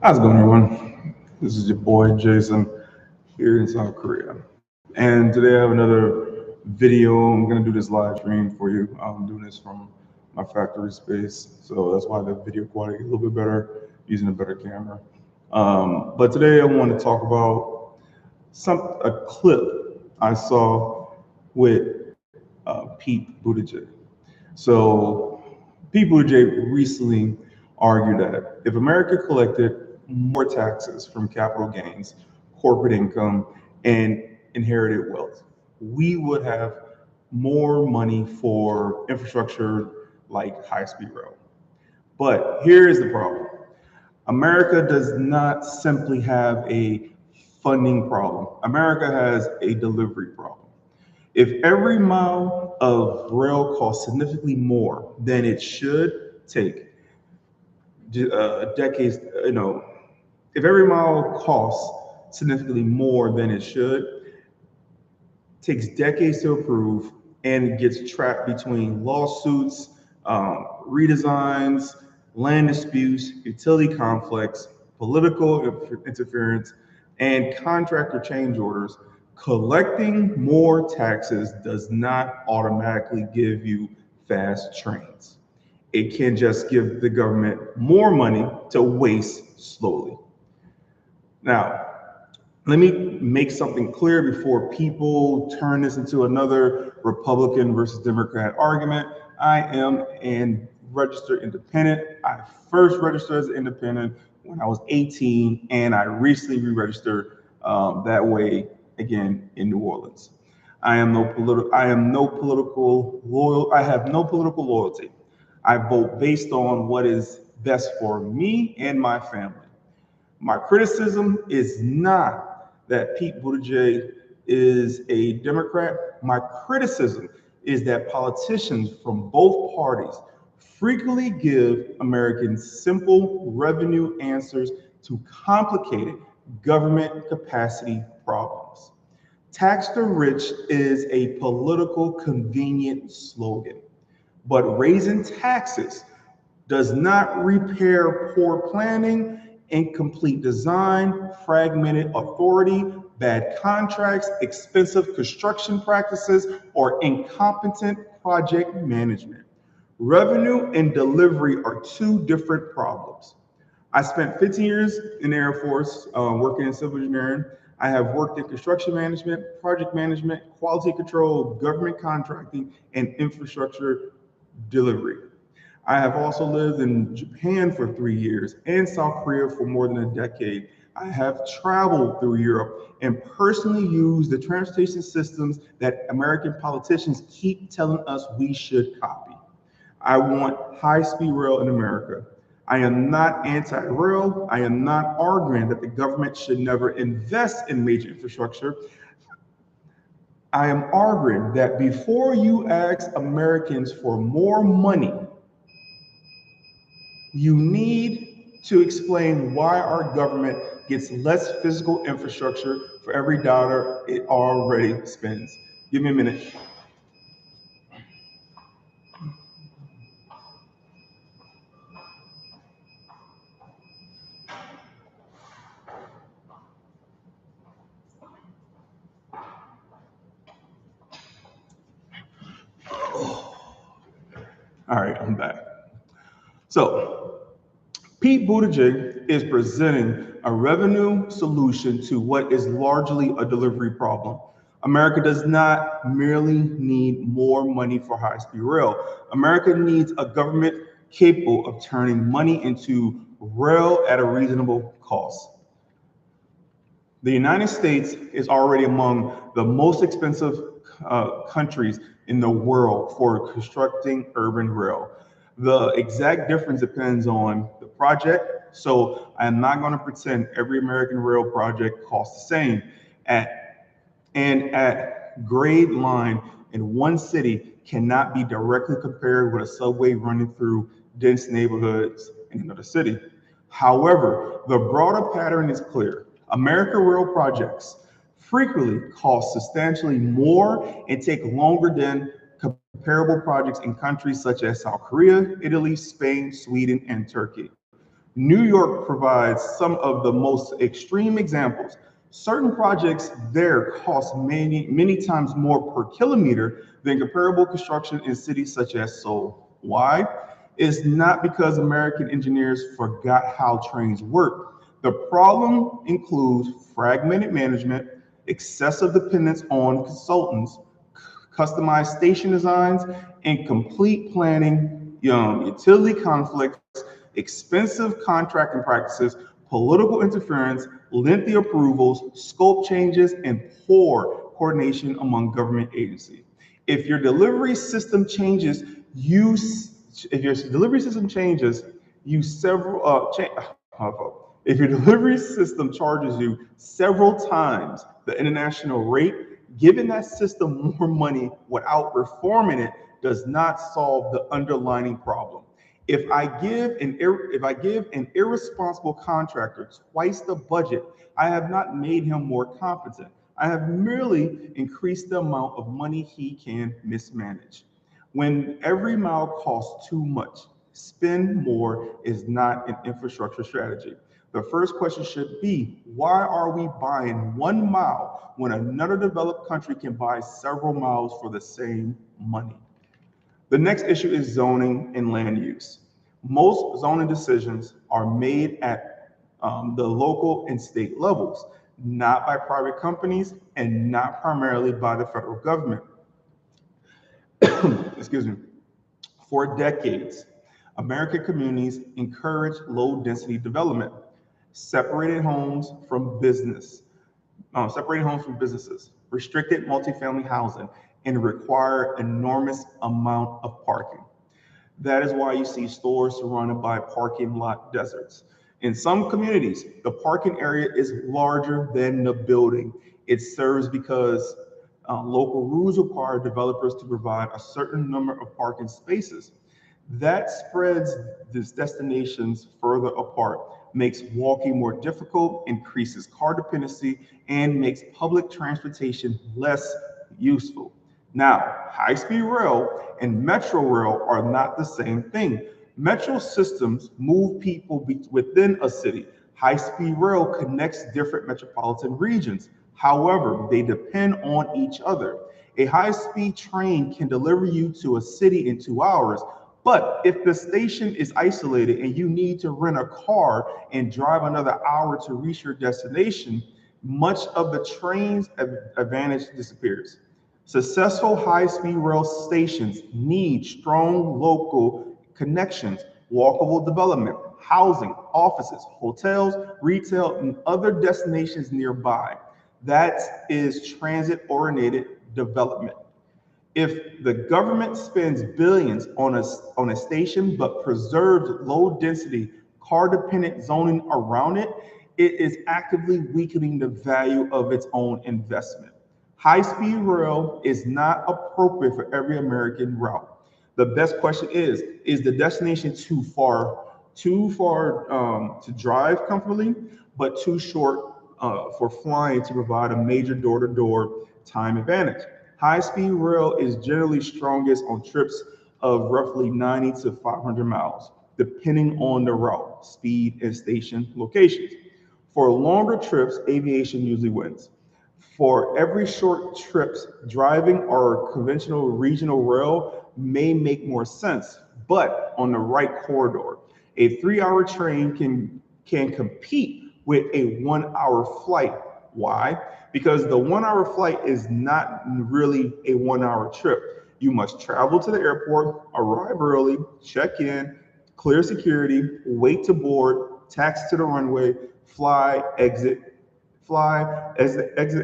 How's it going, everyone? This is your boy Jason here in South Korea, and today I have another video. I'm gonna do this live stream for you. I'm doing this from my factory space, so that's why the video quality is a little bit better using a better camera. But today I want to talk about a clip I saw with Pete Buttigieg. So Pete Buttigieg recently argued that if America collected more taxes from capital gains, corporate income, and inherited wealth, we would have more money for infrastructure like high-speed rail. But here is the problem. America does not simply have a funding problem. America has a delivery problem. If every mile of rail costs significantly more than it should take, decades, if every mile costs significantly more than it should, takes decades to approve, and gets trapped between lawsuits, redesigns, land disputes, utility conflicts, political interference, and contractor change orders, collecting more taxes does not automatically give you fast trains. It can just give the government more money to waste slowly. Now, let me make something clear before people turn this into another Republican versus Democrat argument. I am a registered independent. I first registered as an independent when I was 18, and I recently re-registered that way again in New Orleans. I am no political loyal. I have no political loyalty. I vote based on what is best for me and my family. My criticism is not that Pete Buttigieg is a Democrat. My criticism is that politicians from both parties frequently give Americans simple revenue answers to complicated government capacity problems. Tax the rich is a political convenient slogan, but raising taxes does not repair poor planning, incomplete design, fragmented authority, bad contracts, expensive construction practices, or incompetent project management. Revenue and delivery are two different problems. I spent 15 years in the Air Force working in civil engineering. I have worked in construction management, project management, quality control, government contracting, and infrastructure delivery. I have also lived in Japan for 3 years and South Korea for more than a decade. I have traveled through Europe and personally used the transportation systems that American politicians keep telling us we should copy. I want high-speed rail in America. I am not anti-rail. I am not arguing that the government should never invest in major infrastructure. I am arguing that before you ask Americans for more money, you need to explain why our government gets less physical infrastructure for every dollar it already spends. Give me a minute. All right, I'm back. So, Pete Buttigieg is presenting a revenue solution to what is largely a delivery problem. America does not merely need more money for high-speed rail. America needs a government capable of turning money into rail at a reasonable cost. The United States is already among the most expensive countries in the world for constructing urban rail. The exact difference depends on the project. So I'm not going to pretend every American rail project costs the same. At grade line in one city cannot be directly compared with a subway running through dense neighborhoods in another city. However, the broader pattern is clear. American rail projects frequently cost substantially more and take longer than comparable projects in countries such as South Korea, Italy, Spain, Sweden, and Turkey. New York provides some of the most extreme examples. Certain projects there cost many times more per kilometer than comparable construction in cities such as Seoul. Why? It's not because American engineers forgot how trains work. The problem includes fragmented management, excessive dependence on consultants, customized station designs, and complete planning, utility conflicts, expensive contracting practices, political interference, lengthy approvals, scope changes, and poor coordination among government agencies. If your delivery system changes, you if your delivery system changes, you several if your delivery system charges you several times the international rate, giving that system more money without reforming it does not solve the underlying problem. If I give an irresponsible contractor twice the budget, I have not made him more competent. I have merely increased the amount of money he can mismanage. When every mile costs too much, spend more is not an infrastructure strategy. The first question should be, why are we buying 1 mile when another developed country can buy several miles for the same money? The next issue is zoning and land use. Most zoning decisions are made at the local and state levels, not by private companies and not primarily by the federal government. Excuse me. For decades, American communities encouraged low density development, separated homes from businesses, restricted multifamily housing, and require enormous amount of parking. That is why you see stores surrounded by parking lot deserts. In some communities, the parking area is larger than the building. It serves because local rules require developers to provide a certain number of parking spaces. That spreads these destinations further apart, makes walking more difficult, increases car dependency, and makes public transportation less useful. Now, high-speed rail and metro rail are not the same thing. Metro systems move people within a city. High-speed rail connects different metropolitan regions. However, they depend on each other. A high-speed train can deliver you to a city in 2 hours, but if the station is isolated and you need to rent a car and drive another hour to reach your destination, much of the train's advantage disappears. Successful high-speed rail stations need strong local connections, walkable development, housing, offices, hotels, retail, and other destinations nearby. That is transit-oriented development. If the government spends billions on a station but preserves low-density, car-dependent zoning around it, it is actively weakening the value of its own investment. High-speed rail is not appropriate for every American route. The best question is the destination too far to drive comfortably, but too short for flying to provide a major door-to-door time advantage? High-speed rail is generally strongest on trips of roughly 90 to 500 miles, depending on the route, speed, and station locations. For longer trips, aviation usually wins. For every short trips, driving or conventional regional rail may make more sense, but on the right corridor. A 3-hour train can compete with a 1-hour flight. Why? Because the 1-hour flight is not really a 1-hour trip. You must travel to the airport, arrive early, check in, clear security, wait to board, taxi to the runway, exit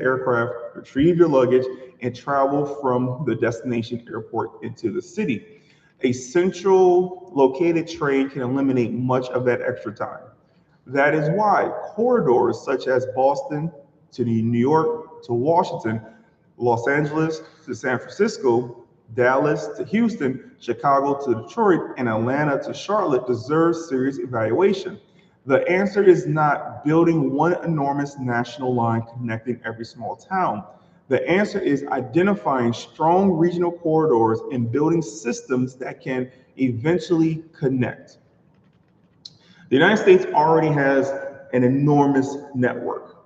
aircraft, retrieve your luggage, and travel from the destination airport into the city. A central located train can eliminate much of that extra time. That is why corridors such as Boston to New York to Washington, Los Angeles to San Francisco, Dallas to Houston, Chicago to Detroit, and Atlanta to Charlotte deserve serious evaluation. The answer is not building one enormous national line connecting every small town. The answer is identifying strong regional corridors and building systems that can eventually connect. The United States already has an enormous network.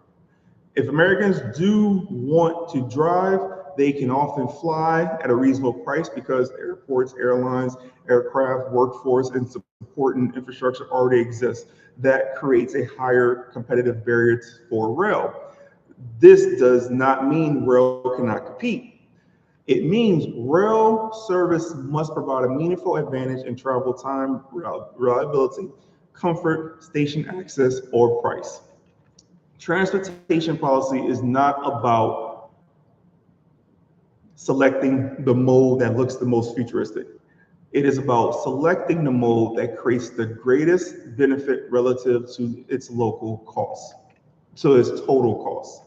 If Americans do want to drive, they can often fly at a reasonable price because airports, airlines, aircraft, workforce, and supporting infrastructure already exists. That creates a higher competitive barrier for rail. This does not mean rail cannot compete. It means rail service must provide a meaningful advantage in travel time, reliability, comfort, station access, or price. Transportation policy is not about selecting the mode that looks the most futuristic. It is about selecting the mode that creates the greatest benefit relative to its local cost, so its total cost.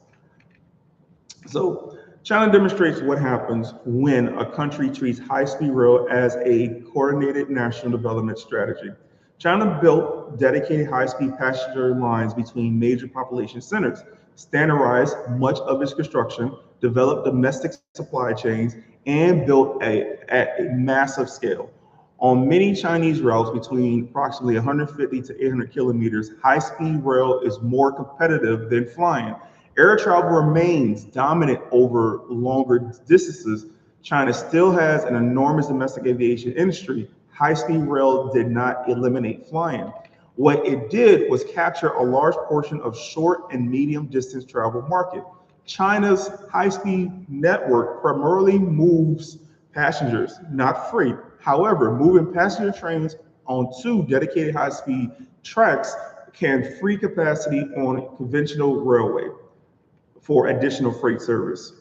So China demonstrates what happens when a country treats high-speed rail as a coordinated national development strategy. China built dedicated high-speed passenger lines between major population centers, standardized much of its construction, developed domestic supply chains, and built at a massive scale. On many Chinese routes between approximately 150 to 800 kilometers, high-speed rail is more competitive than flying. Air travel remains dominant over longer distances. China still has an enormous domestic aviation industry. High-speed rail did not eliminate flying. What it did was capture a large portion of short and medium distance travel market. China's high-speed network primarily moves passengers, not freight. However, moving passenger trains onto dedicated high-speed tracks can free capacity on conventional railway for additional freight service.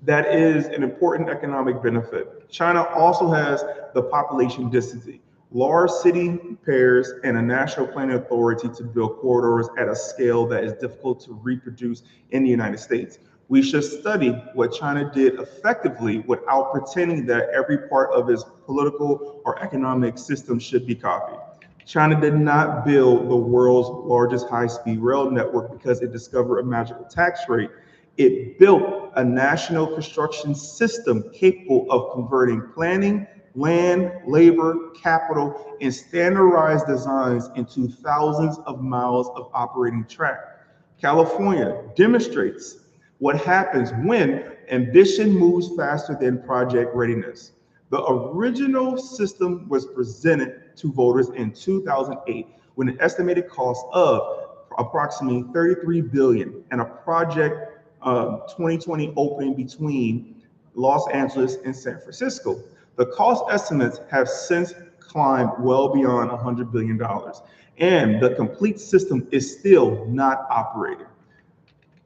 That is an important economic benefit. China also has the population density, large city pairs, and a national planning authority to build corridors at a scale that is difficult to reproduce in the United States. We should study what China did effectively without pretending that every part of its political or economic system should be copied. China did not build the world's largest high-speed rail network because it discovered a magical tax rate. It built a national construction system capable of converting planning, land, labor, capital, and standardized designs into thousands of miles of operating track. California demonstrates what happens when ambition moves faster than project readiness. The original system was presented to voters in 2008 with an estimated cost of approximately $33 billion and a project 2020 opening between Los Angeles and San Francisco. The cost estimates have since climbed well beyond $100 billion, and the complete system is still not operating.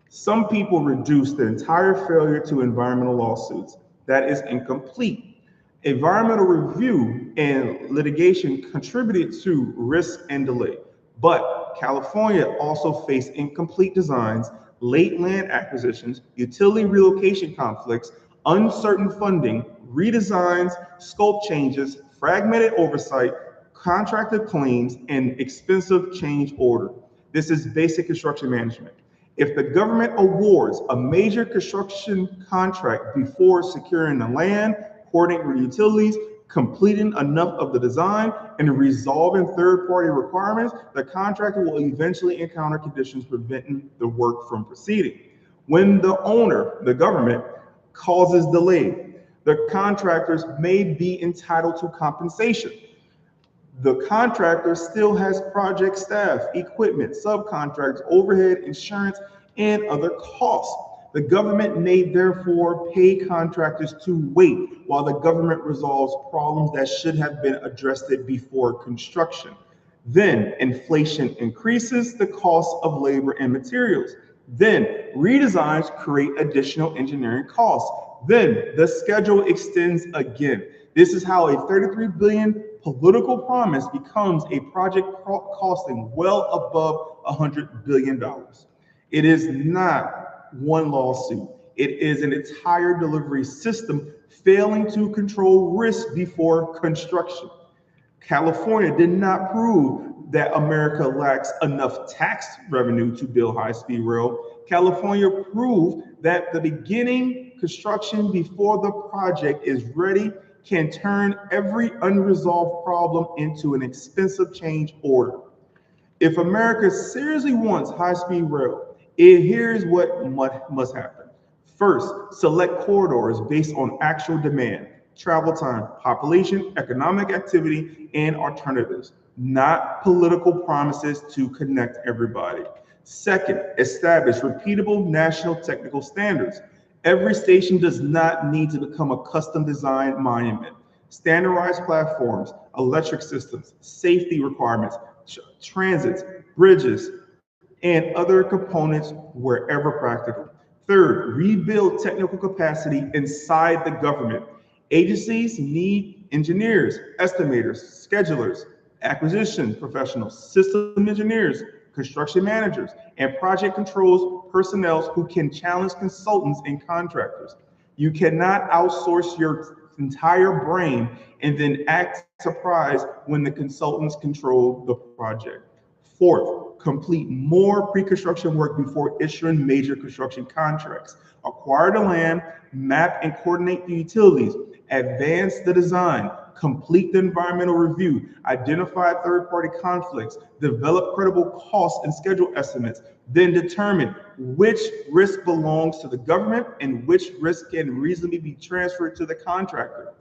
Some people reduce the entire failure to environmental lawsuits. That is incomplete. Environmental review and litigation contributed to risk and delay, but California also faced incomplete designs, late land acquisitions, utility relocation conflicts, uncertain funding, redesigns, scope changes, fragmented oversight, contracted claims, and expensive change order. This is basic construction management. If the government awards a major construction contract before securing the land, coordinating with utilities, completing enough of the design, and resolving third-party requirements, the contractor will eventually encounter conditions preventing the work from proceeding. When the owner, the government, causes delay, the contractors may be entitled to compensation. The contractor still has project staff, equipment, subcontractors, overhead, insurance, and other costs. The government may therefore pay contractors to wait while the government resolves problems that should have been addressed before construction. Then inflation increases the cost of labor and materials. Then redesigns create additional engineering costs. Then the schedule extends again. This is how a $33 billion political promise becomes a project costing well above $100 billion. It is not one lawsuit. It is an entire delivery system failing to control risk before construction. California did not prove that America lacks enough tax revenue to build high-speed rail. California proved that the beginning construction before the project is ready can turn every unresolved problem into an expensive change order. If America seriously wants high-speed rail, here's what must happen. First, select corridors based on actual demand, travel time, population, economic activity, and alternatives, not political promises to connect everybody. Second, establish repeatable national technical standards. Every station does not need to become a custom designed monument. Standardized platforms, electric systems, safety requirements, transits, bridges, and other components wherever practical. Third, rebuild technical capacity inside the government. Agencies need engineers, estimators, schedulers, acquisition professionals, system engineers, construction managers, and project controls personnel who can challenge consultants and contractors. You cannot outsource your entire brain and then act surprised when the consultants control the project. Fourth, complete more pre-construction work before issuing major construction contracts. Acquire the land, map and coordinate the utilities, advance the design, complete the environmental review, identify third-party conflicts, develop credible cost and schedule estimates, then determine which risk belongs to the government and which risk can reasonably be transferred to the contractor.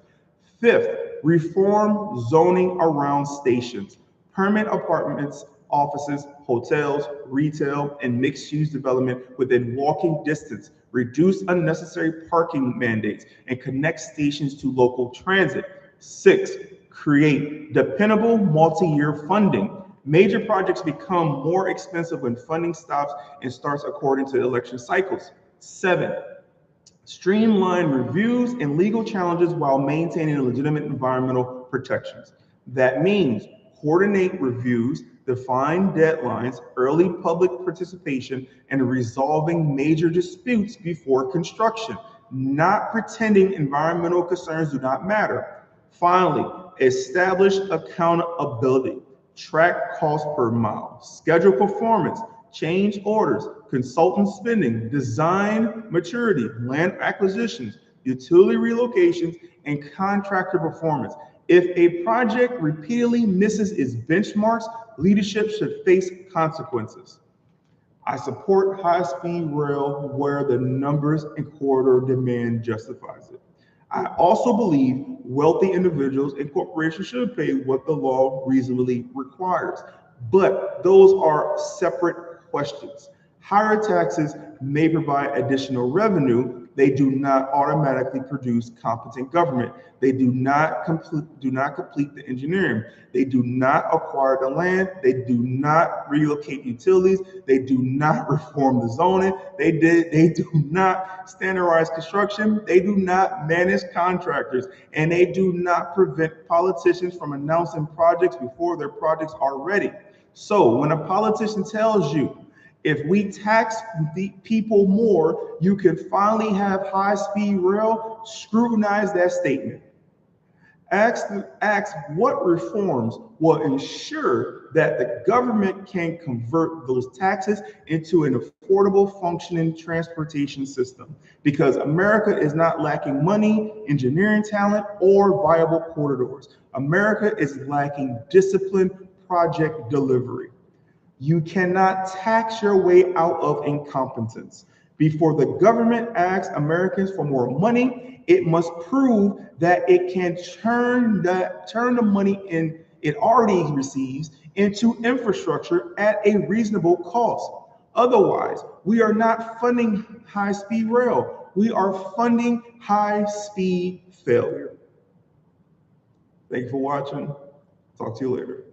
Fifth, reform zoning around stations. Permit apartments, offices, hotels, retail, and mixed-use development within walking distance. Reduce unnecessary parking mandates and connect stations to local transit. Six, create dependable multi-year funding. Major projects become more expensive when funding stops and starts according to election cycles. Seven, streamline reviews and legal challenges while maintaining legitimate environmental protections. That means coordinate reviews, define deadlines, early public participation, and resolving major disputes before construction, not pretending environmental concerns do not matter. Finally, establish accountability. Track cost per mile, schedule performance, change orders, consultant spending, design maturity, land acquisitions, utility relocations, and contractor performance. If a project repeatedly misses its benchmarks, leadership should face consequences. I support high-speed rail where the numbers and corridor demand justifies it. I also believe wealthy individuals and corporations should pay what the law reasonably requires. But those are separate questions. Higher taxes may provide additional revenue. They do not automatically produce competent government. They do not complete the engineering. They do not acquire the land. They do not relocate utilities. They do not reform the zoning. They do not standardize construction. They do not manage contractors. And they do not prevent politicians from announcing projects before their projects are ready. So when a politician tells you, if we tax the people more, you can finally have high-speed rail, scrutinize that statement. Ask what reforms will ensure that the government can convert those taxes into an affordable, functioning transportation system. Because America is not lacking money, engineering talent, or viable corridors. America is lacking disciplined project delivery. You cannot tax your way out of incompetence. Before the government asks Americans for more money, it must prove that it can turn the money it already receives into infrastructure at a reasonable cost. Otherwise, we are not funding high-speed rail. We are funding high-speed failure. Thank you for watching. Talk to you later.